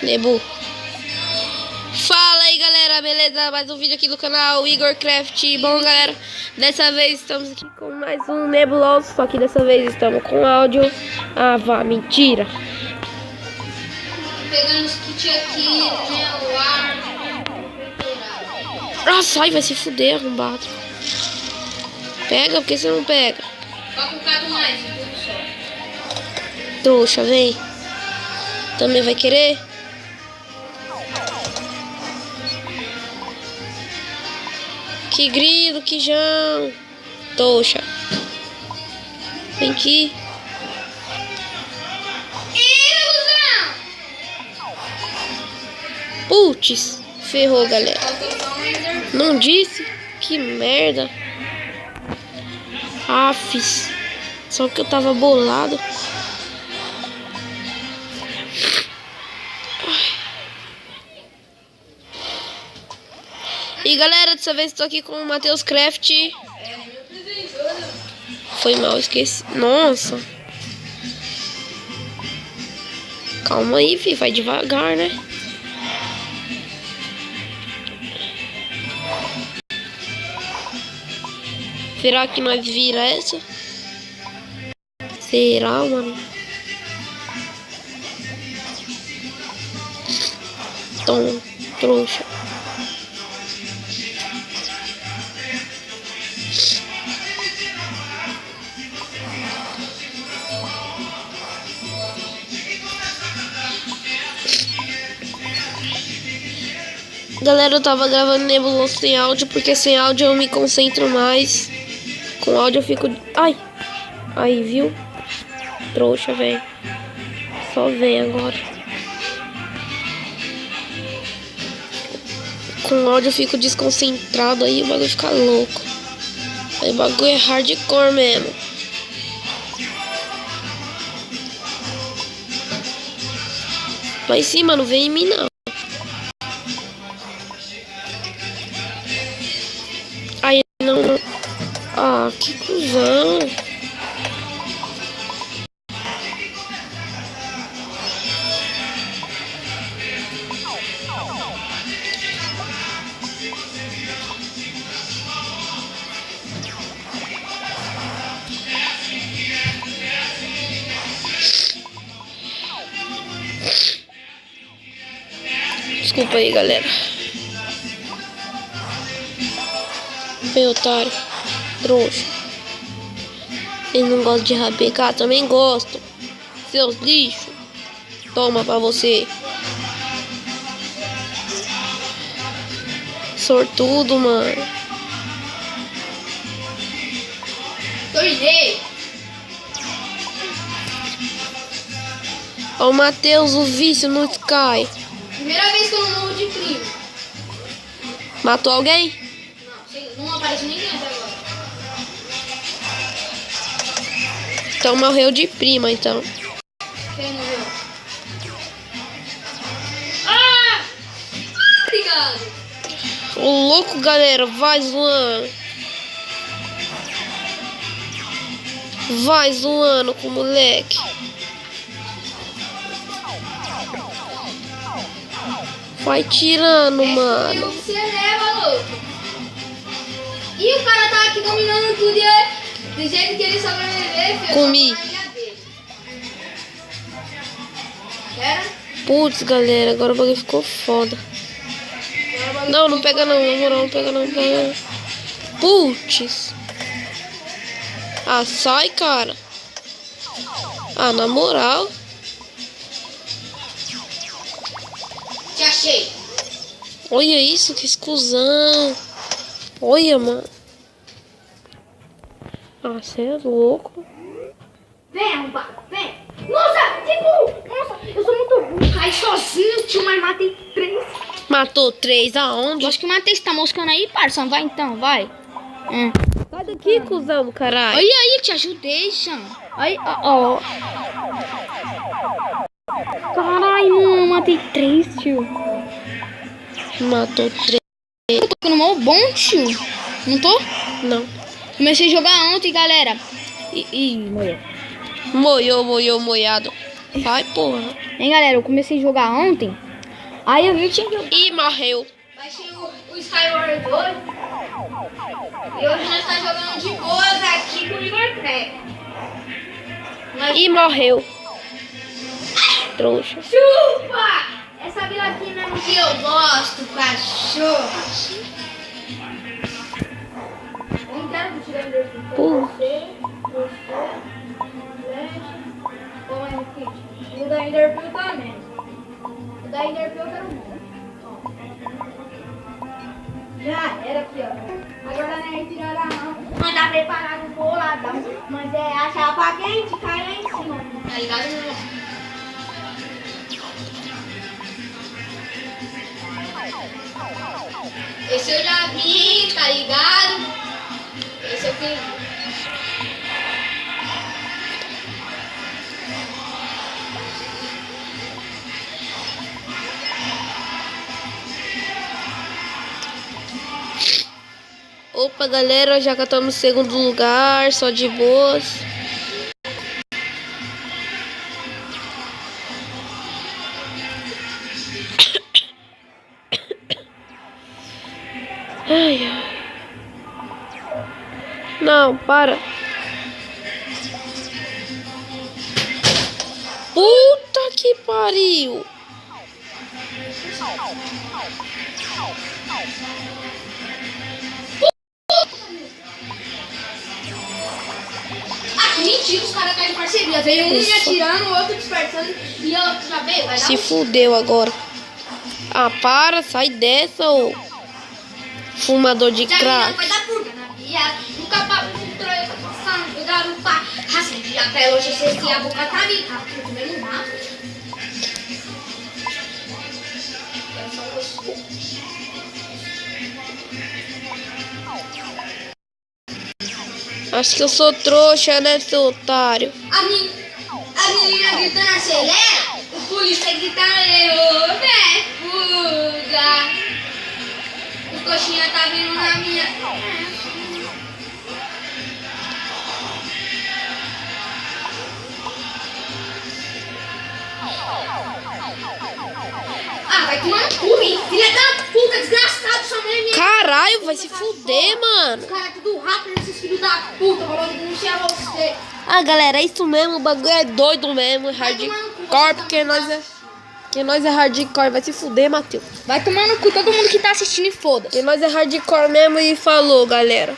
Nebu. Fala aí, galera, beleza? Mais um vídeo aqui no canal Igor Craft. Bom, galera, dessa vez estamos aqui com mais um nebuloso, só que dessa vez estamos com áudio. Ah, vá, mentira. Pegando os kits aqui, né, o ar. Ah, sai, vai se fuder, arrombado. Pega, porque você não pega? Só com cada mais, tudo só. Trouxa, vem. Também vai querer? Que grilo, que jão. Trouxa. Vem aqui. Ilusão! Putz, ferrou, galera. Não disse? Que merda. Afis. Só que eu tava bolado. E galera, dessa vez estou aqui com o Matheus Craft. Foi mal, esqueci. Nossa. Calma aí, filho. Vai devagar, né? Será que nós vira essa? Será, mano? Toma, trouxa. Galera, eu tava gravando nebuloso sem áudio, porque sem áudio eu me concentro mais. Com áudio eu fico... Ai! Aí, viu? Trouxa, velho. Só vem agora. Com áudio eu fico desconcentrado, aí o bagulho fica louco. Aí o bagulho é hardcore mesmo. Mas sim, mano, vem em mim não. Aí não... Ah, que cuzão. Desculpa aí, galera. Vem, otário. Trouxa. Ele não gosta de rabecar, também gosto. Seus lixos. Toma pra você. Sortudo, mano. Tornei! Ó o Matheus, o vício no Sky. Primeira vez que eu não morro de primo. Matou alguém? Não, sei, não aparece ninguém até agora. Então morreu de prima, então. Quem morreu? Ah! Obrigado! Ô louco, galera, vai zoando. Vai zoando com o moleque. Vai tirando, mano. Eu que você leva, louco. E o cara tá aqui dominando tudo e do jeito que ele sobreviver, filho. Comi. Eu só vou na ilha dele. Quero? Putz, galera, agora o bagulho ficou foda. Não, não pega não, na moral, não pega não, não pega não. Putz. Ah, sai, cara. Ah, na moral. Te achei. Olha isso, que exclusão. Olha, mano. Ah, você é louco. Vem, arrombado, vem. Nossa, que burro. Nossa, eu sou muito burro. Cai sozinho, tio, mas matei 3. Matou 3 aonde? Acho que matei, você tá moscando aí, parça. Vai então, vai. Sai daqui, cuzão do caralho. Olha aí, te ajudei, Chan. Aí, ó. Caralho, mano, matei 3, tio. Matou 3. Eu tô ficando mal bom, tio. Não tô? Não. Comecei a jogar ontem, galera. Morreu. Moiado. Vai, porra. Hein, galera, eu comecei a jogar ontem. Aí eu vi o time que Ih, morreu. vai ser o Skyward 2. E hoje nós estamos jogando de boas aqui com o Igor Trap. Ih, morreu. Trouxa. Chupa! Essa vila aqui mesmo que eu gosto, cachorro. Eu não quero tirar o Enderpeel. Você, Flash, ou é o Kit? E o da Enderpeel também. O da Enderpeel eu quero muito. Já era aqui, ó. Agora não é tirar a mão. Mandar preparar um boladão. Mas é a chapa quente, cai lá em cima. Tá ligado, meu irmão? Esse eu já vi, tá ligado? Esse eu fiz. Opa, galera, já que estamos no segundo lugar, só de boas. Ai, ai. Não, para. Puta que pariu. Ah, mentira, os caras caem de parceria. Veio um me atirando, o outro dispersando e o outro já veio. Vai dar Se fudeu agora. Ah, para, sai dessa, ô fumador de crack. vai dar purga na via. Nunca passando, garupa. Assim, de até hoje você se a boca tá ali, tá? Porque também não dá. Acho que eu sou trouxa, né, seu otário? A menina gritando acelera, o polícia gritando, né, fuga. O coxinha tá vindo na minha. Ah, vai tomar no cu, hein? Filha da puta, desgraçado, sua mãe é minha. Caralho, vai se fuder, mano. Os caras tudo rápido, esses filhos da puta, falando que denunciar você. Ah, galera, é isso mesmo, o bagulho é doido mesmo, hardcore, porque nós é hardcore, vai se fuder, Matheus. Vai tomar no cu todo mundo que tá assistindo e foda-se. Porque nós é hardcore mesmo e falou, galera.